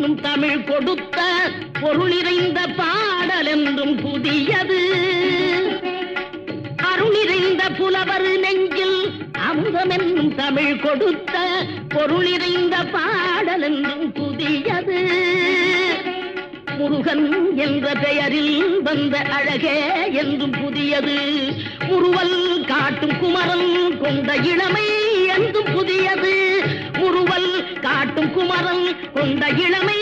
என்னும் தமிழ் கொடுத்த பொருள் நிறைந்த பாடல் என்றும் புதியது. அருள் நிறைந்த புலவர் நெஞ்சில் அமுதம் என்னும் தமிழ் கொடுத்த பொருள் நிறைந்த பாடல் என்றும் புதியது. முருகன் என்ற பெயரில் வந்த அழகே என்றும் புதியது. முறுவல் காட்டும் குமரன் கொண்ட இளமை என்றும் புதியது. முறுவல் காட்டும் குமரன் கொண்ட இளமை